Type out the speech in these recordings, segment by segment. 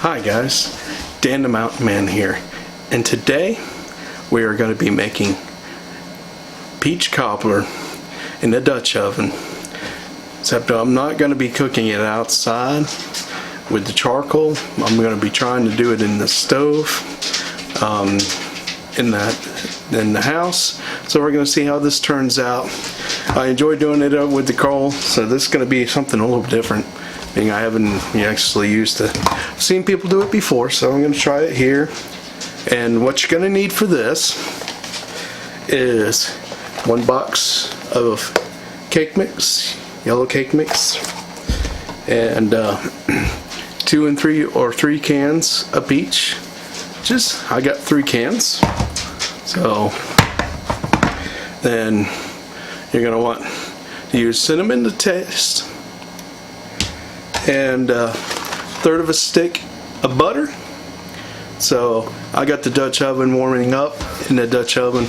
Hi guys, Dan the Mountain Man here, and today we are going to be making peach cobbler in the Dutch oven. Except I'm not going to be cooking it outside with the charcoal. I'm going to be trying to do it in the stove in the house. So we're going to see how this turns out. I enjoy doing it with the coal, so this is going to be something a little different. I haven't actually used to. I've seen people do it before, so I'm going to try it here. And what you're going to need for this is 1 box of cake mix, yellow cake mix, and 2 and 3 or 3 cans of peach. I got 3 cans. So then you're going to want to use cinnamon to taste, and 1/3 of a stick of butter. So I got the Dutch oven warming up in the Dutch oven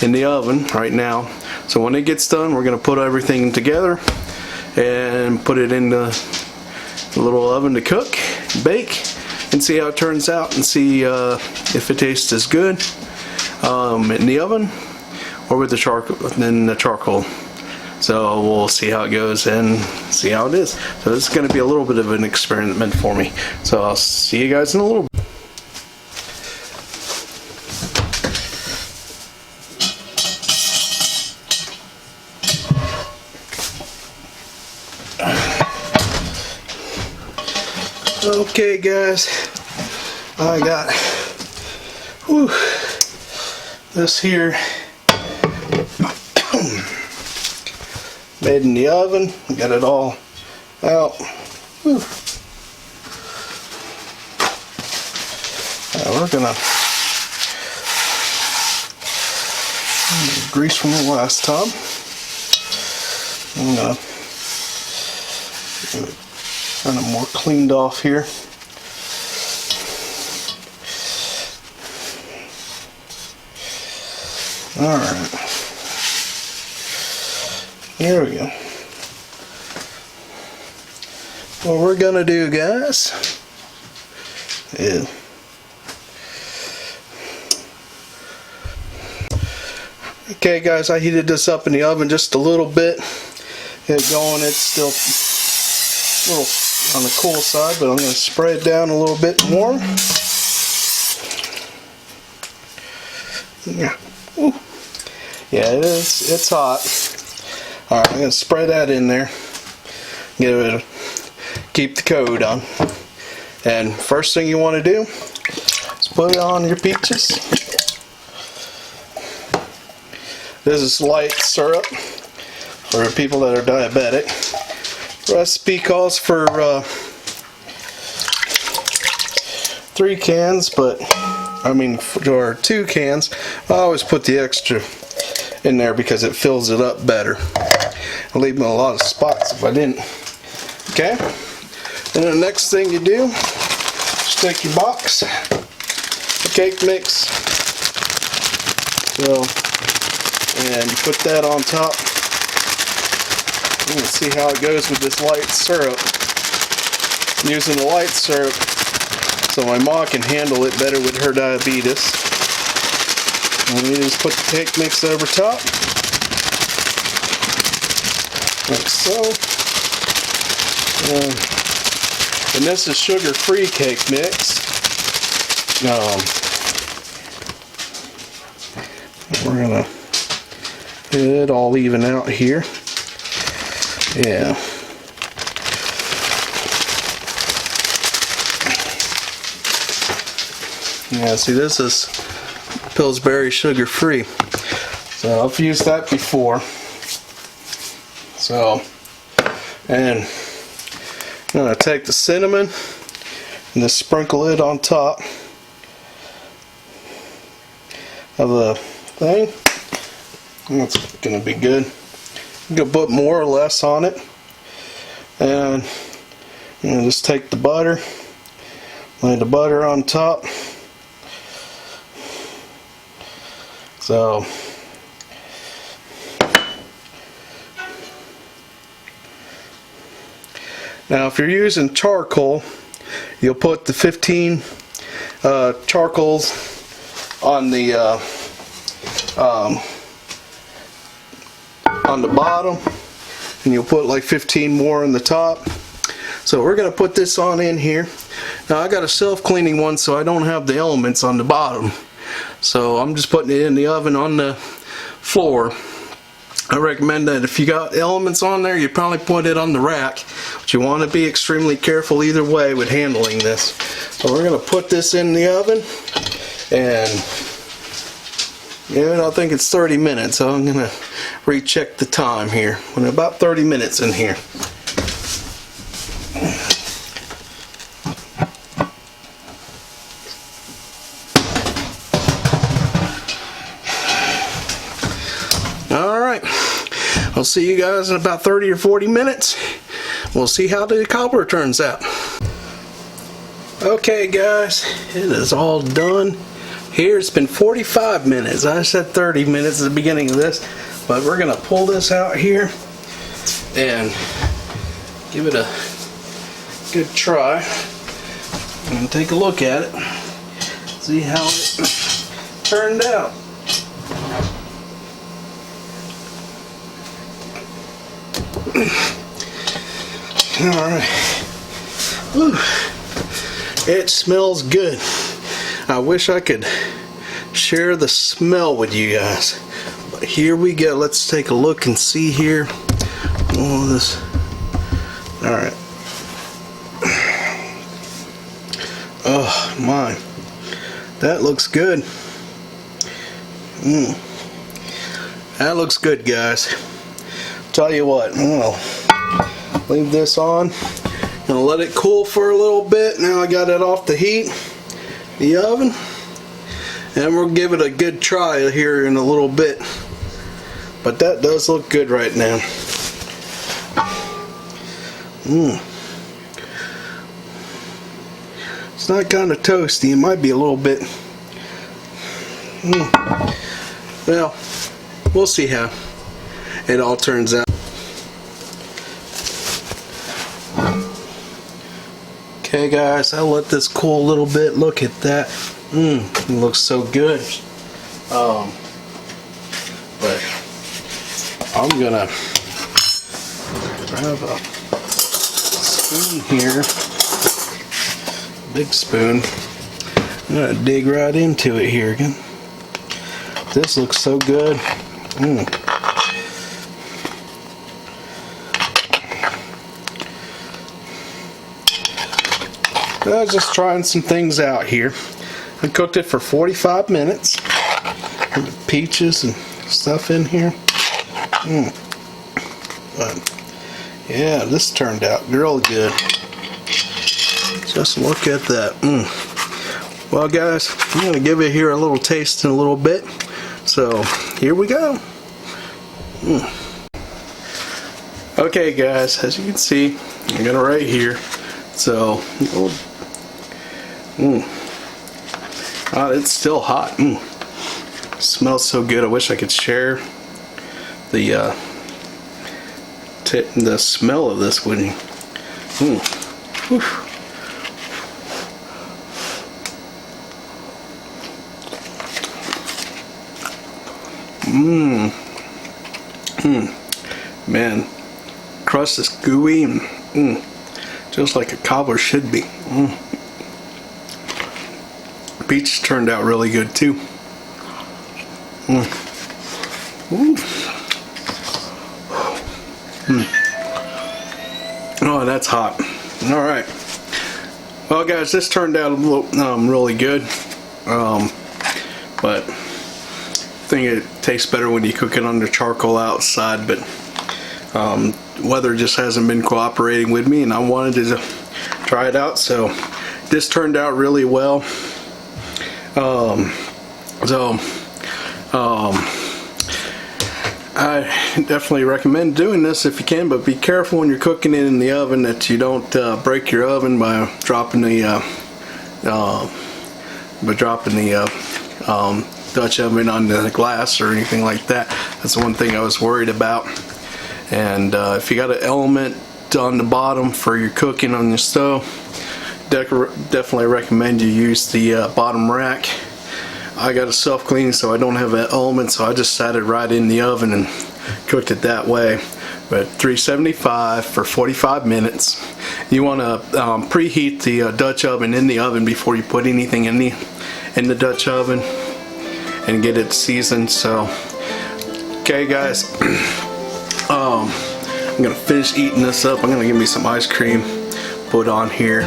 in the oven right now. So when it gets done, we're going to put everything together and put it in the little oven to cook, bake, and see how it turns out, and see if it tastes as good in the oven or with the charcoal. So we'll see how it goes and see how it is. So this is going to be a little bit of an experiment for me. So I'll see you guys in a little bit. Okay guys, I got this here made in the oven. Got it all out. We're gonna grease from the last time. I'm gonna kind of more cleaned off here. Alright, here we go. What we're gonna do, guys, is okay guys, I heated this up in the oven just a little bit. Get it going. It's still a little on the cool side, but I'm going to spray it down a little bit more. Yeah, yeah, it's hot. Alright, I'm going to spray that in there. Keep the coat on. And first thing you want to do is put it on your peaches. This is light syrup for people that are diabetic. Recipe calls for 3 cans, but or 2 cans. I always put the extra in there because it fills it up better. I'll leave me a lot of spots if I didn't. Okay, and the next thing you do is take your box of cake mix, and put that on top. Let's see how it goes with this light syrup. I'm using the light syrup so my mom can handle it better with her diabetes. And we just put the cake mix over top, like so. And this is sugar-free cake mix. We're gonna get it all even out here. Yeah. Yeah, see, this is Pillsbury sugar-free. So I've used that before. So, and I'm going to take the cinnamon and just sprinkle it on top of the thing. That's going to be good. You can put more or less on it, and just take the butter, lay the butter on top. So now if you're using charcoal, you'll put the 15 charcoals on the bottom, and you'll put like 15 more on the top. So we're going to put this on in here. Now I got a self-cleaning one, so I don't have the elements on the bottom. So I'm just putting it in the oven on the floor. I recommend that if you got elements on there, you probably put it on the rack. But you want to be extremely careful either way with handling this. So we're going to put this in the oven, and I think it's 30 minutes. So I'm going to recheck the time here. We're about 30 minutes in here. Alright, I'll see you guys in about 30 or 40 minutes. We'll see how the cobbler turns out. Okay guys, it is all done. Here it's been 45 minutes. I said 30 minutes at the beginning of this, but we're going to pull this out here and give it a good try and take a look at it. See how it turned out. Alright. It smells good. I wish I could share the smell with you guys. But here we go. Let's take a look and see here. Oh, this. Alright. Oh my. That looks good. That looks good, guys. Tell you what, I'm gonna leave this on. Gonna let it cool for a little bit. Now I got it off the heat, the oven, and we'll give it a good try here in a little bit. But that does look good right now. It's not kind of toasty. It might be a little bit. Well, we'll see how it all turns out. Okay guys, I'll let this cool a little bit. Look at that. It looks so good. But I'm gonna grab a spoon here, big spoon. I'm gonna dig right into it here again. This looks so good. I was just trying some things out here. I cooked it for 45 minutes. Peaches and stuff in here. But yeah, this turned out real good. Just look at that. Well guys, I'm going to give it here a little taste in a little bit. So here we go. Okay guys, as you can see, I got it right here. So oh, it's still hot. Smells so good. I wish I could share the smell of this with you. Man, crust is gooey and just like a cobbler should be. Peach turned out really good too. Oh, that's hot. All right. Well, guys, this turned out a little really good. But I think it tastes better when you cook it under charcoal outside. But weather just hasn't been cooperating with me, and I wanted to try it out. So this turned out really well. I definitely recommend doing this if you can, but be careful when you're cooking it in the oven that you don't break your oven by dropping the Dutch oven on the glass or anything like that. That's one thing I was worried about. And if you got an element on the bottom for your cooking on your stove, definitely recommend you use the bottom rack. I got a self-clean, so I don't have that element, so I just sat it right in the oven and cooked it that way. But 375 for 45 minutes. You want to preheat the Dutch oven in the oven before you put anything in the Dutch oven and get it seasoned. So, okay, guys, I'm gonna finish eating this up. I'm gonna give me some ice cream put on here,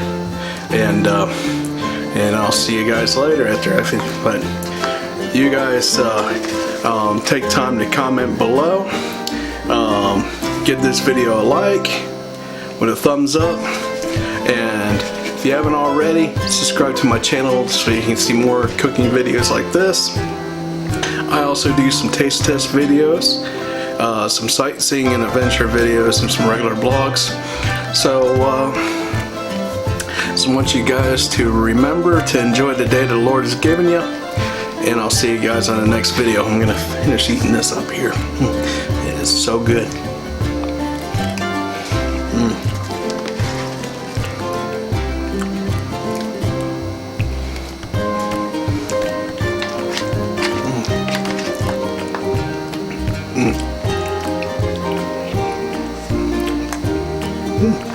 and I'll see you guys later after I finish. But you guys take time to comment below. Give this video a like with a thumbs up, and if you haven't already, subscribe to my channel so you can see more cooking videos like this. I also do some taste test videos, some sightseeing and adventure videos, and some regular blogs. So I want you guys to remember to enjoy the day the Lord has given you, and I'll see you guys on the next video. I'm gonna finish eating this up here. It is so good. Mm.